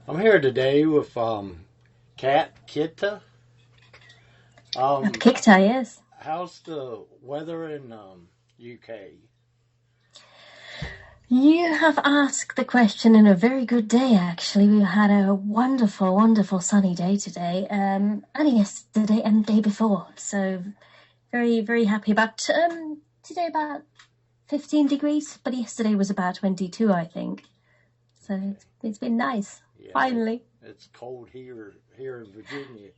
I'm here today with Kikta. Kikta, yes. How's the weather in UK? You have asked the question in a very good day, actually. We had a wonderful, wonderful sunny day today, and yesterday and the day before. So very, very happy about today about 15 degrees, but yesterday was about 22, I think. So it's been nice, Yeah, finally. it's cold here in Virginia.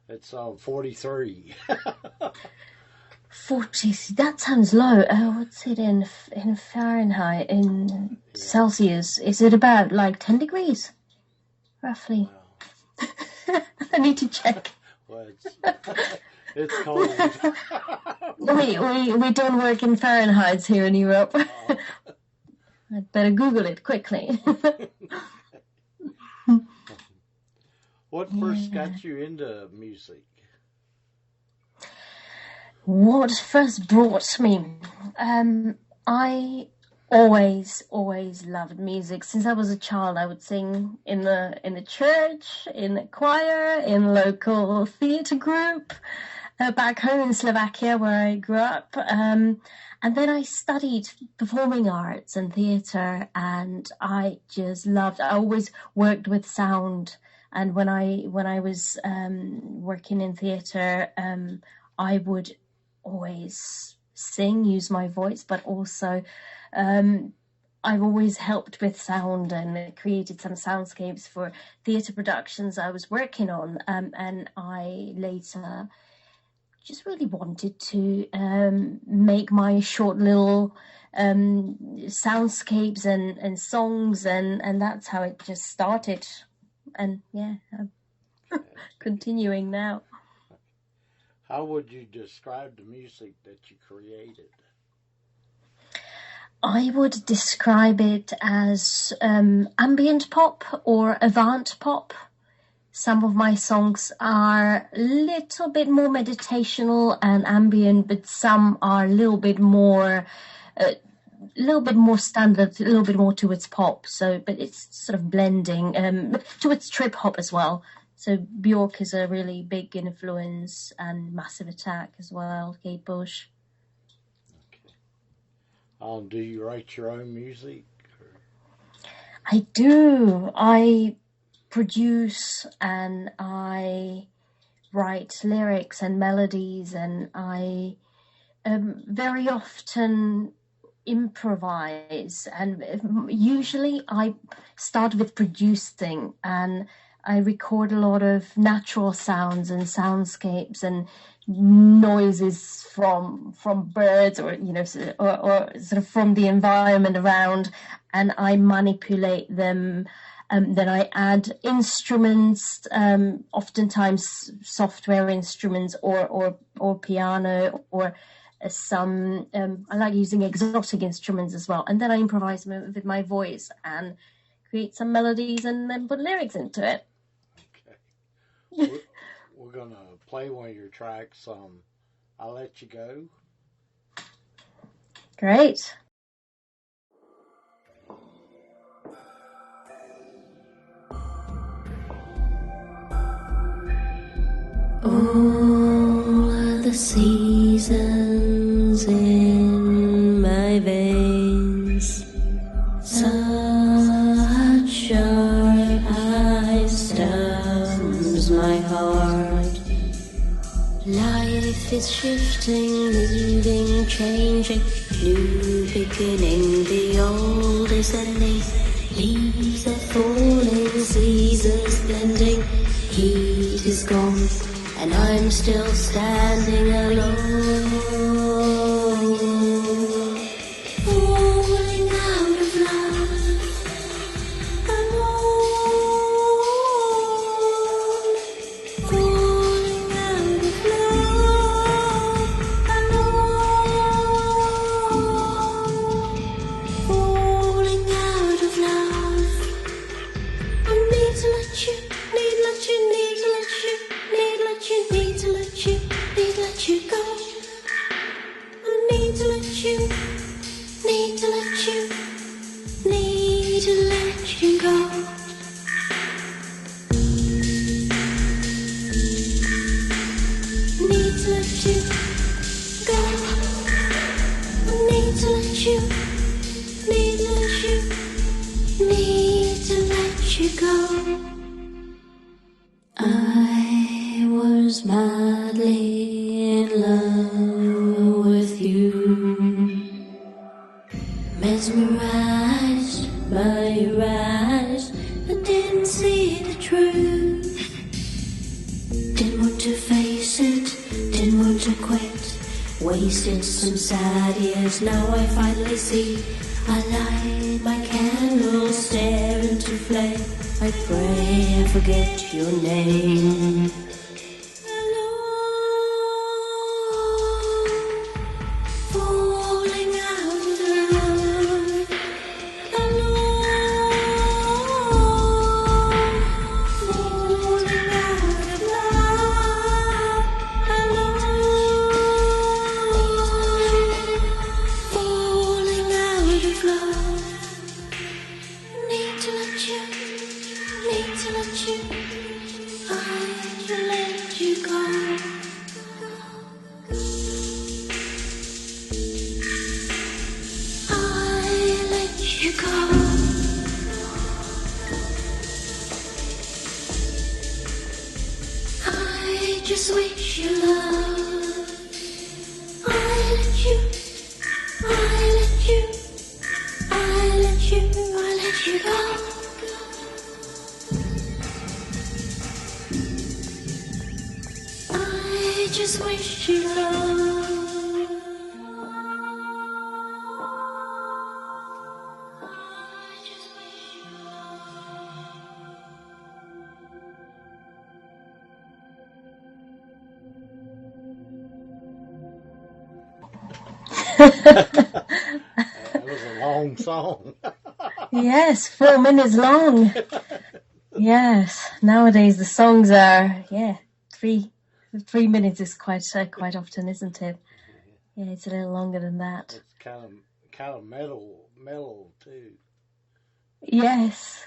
It's 43. 40, that sounds low. What's it in Fahrenheit? In Celsius? Is it about like 10 degrees? Roughly. Wow. I need to check. Well, it's cold. We don't work in Fahrenheit here in Europe. I'd better Google it quickly. What first got you into music? What first brought me? I always loved music. Since I was a child, I would sing in the church, in the choir, in local theatre group, back home in Slovakia where I grew up. And then I studied performing arts and theatre, and I just loved. I always worked with sound, and when I was working in theatre, I would always sing, use my voice, but also I've always helped with sound and created some soundscapes for theatre productions I was working on, and I later just really wanted to make my short little soundscapes and songs, and that's how it just started, and I'm continuing now. How would you describe the music that you created? I would describe it as ambient pop or avant pop. Some of my songs are a little bit more meditational and ambient, but some are a little bit more standard, a little bit more towards pop. But it's sort of blending towards trip hop as well. So Bjork is a really big influence, and Massive Attack as well, Kate Bush. Okay. Do you write your own music? I do. I produce and I write lyrics and melodies, and I very often improvise. And usually I start with producing, and I record a lot of natural sounds and soundscapes and noises from birds, or sort of from the environment around, and I manipulate them. Then I add instruments, oftentimes software instruments or piano, or some. I like using exotic instruments as well, and then I improvise with my voice and create some melodies and then put lyrics into it. Okay. We're going to play one of your tracks. I'll Let You Go. Great. All the seasons in my veins, such sharp ice stabs my heart. Life is shifting, moving, changing, new beginning, the old is ending. Leaves are falling, seasons blending, heat is gone, and I'm still standing alone. Falling out of love, alone. Falling out of love, alone. Falling out of love. I need to let you, need to let you, need to let you, need to let you, need to let you, need to let you go. I need to let you, need to let you, need to let you go. you go. I was madly in love with you, mesmerized by your eyes. I didn't see the truth, didn't want to face it, didn't want to quit. Wasted some sad years, now I finally see. I light my candle, stare into flame. I pray I forget your name. Falling out of love, alone. Falling out of love, alone. Falling out of love. Need to let you, need to let you, I let you go. I let you go. I just wish you love. I let you, I let you, I let you, I let you go. I just wish you love. I just wish you That was a long song. Yes, 4 minutes long. Yes, nowadays the songs are 3 minutes is quite often, isn't it? Yeah, it's a little longer than that. It's kind of metal too. Yes.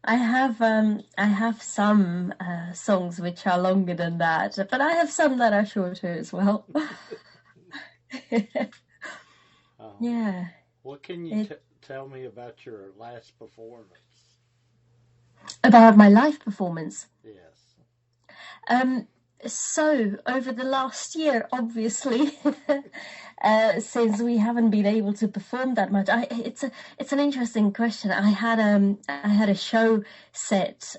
I have some songs which are longer than that, but I have some that are shorter as well. Yeah. What can you tell me about your last performance? About my live performance. Yes. So over the last year, obviously, since we haven't been able to perform that much, it's an interesting question. I had a show set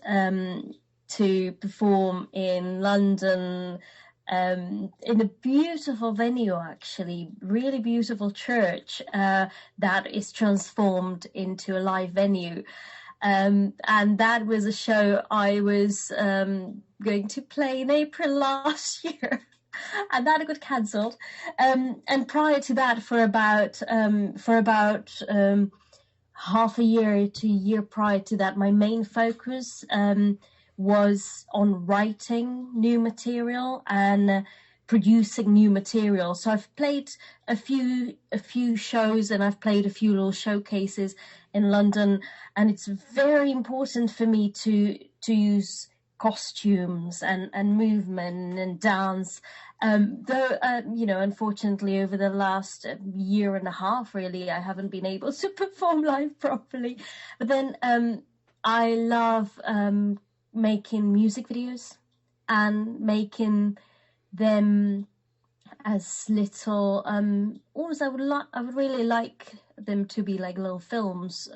to perform in London, in a beautiful venue, actually, really beautiful church that is transformed into a live venue. And that was a show I was going to play in April last year, and that got cancelled. And prior to that, for about half a year to a year prior to that, my main focus was on writing new material and producing new material. So I've played a few shows, and I've played a few little showcases in London, and it's very important for me to use costumes and movement and dance. Though unfortunately, over the last year and a half, really, I haven't been able to perform live properly. But then I love making music videos and making them as little almost I would really like them to be like little films,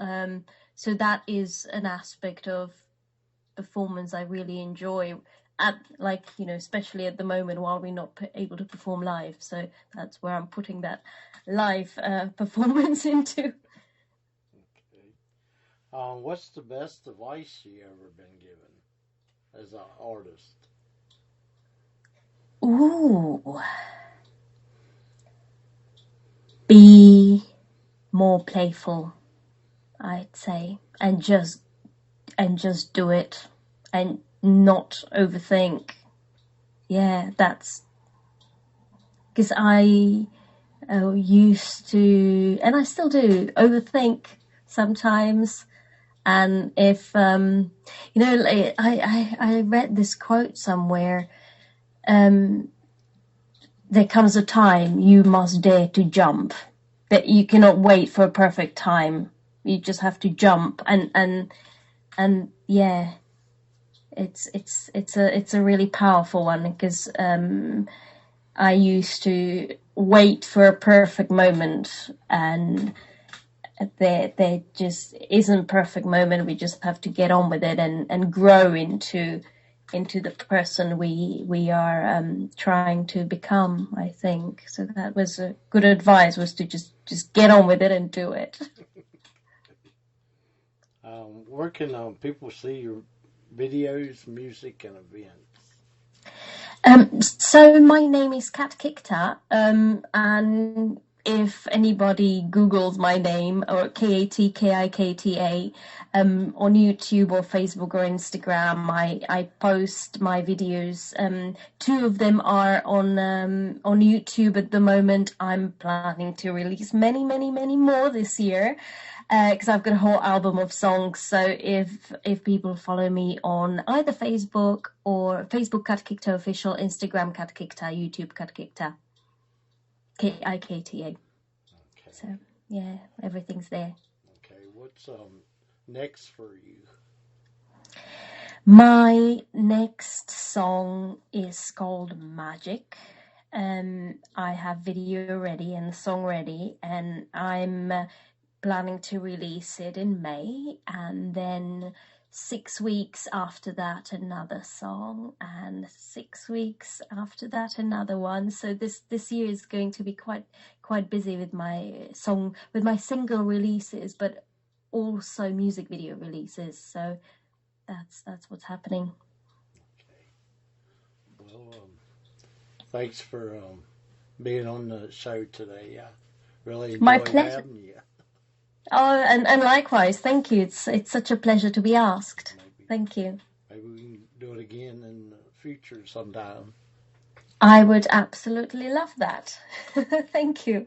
so that is an aspect of performance I really enjoy, especially at the moment while we're not able to perform live. So that's where I'm putting that live performance into. Okay. What's the best advice you ever been given as an artist? Ooh. Be more playful, I'd say, and just do it and not overthink. Yeah, that's because I used to, and I still do, overthink sometimes. And if I read this quote somewhere. There comes a time you must dare to jump. That you cannot wait for a perfect time. You just have to jump, and and yeah, it's a really powerful one, because I used to wait for a perfect moment, and there just isn't perfect moment. We just have to get on with it and grow into the person we are trying to become, I think. So that was a good advice, was to just get on with it and do it. Where can people see your videos, music, and events? So my name is Kikta, and if anybody Googles my name, or Katkikta, on YouTube or Facebook or Instagram, I post my videos. 2 of them are on YouTube at the moment. I'm planning to release many more this year, because I've got a whole album of songs. So if people follow me on either Facebook Kikta official, Instagram Kikta, YouTube Kikta, Kikta. Okay. So yeah, everything's there. Okay. What's next for you? My next song is called Magic. I have video ready and song ready, and I'm planning to release it in May, and then 6 weeks after that another song, and 6 weeks after that another one. So this year is going to be quite busy with my single releases, but also music video releases. So that's what's happening. Okay. Well, thanks for being on the show today. I really enjoyed My pleasure. having you. Oh, and likewise, thank you. It's such a pleasure to be asked. Thank you. Maybe we can do it again in the future sometime. I would absolutely love that. Thank you.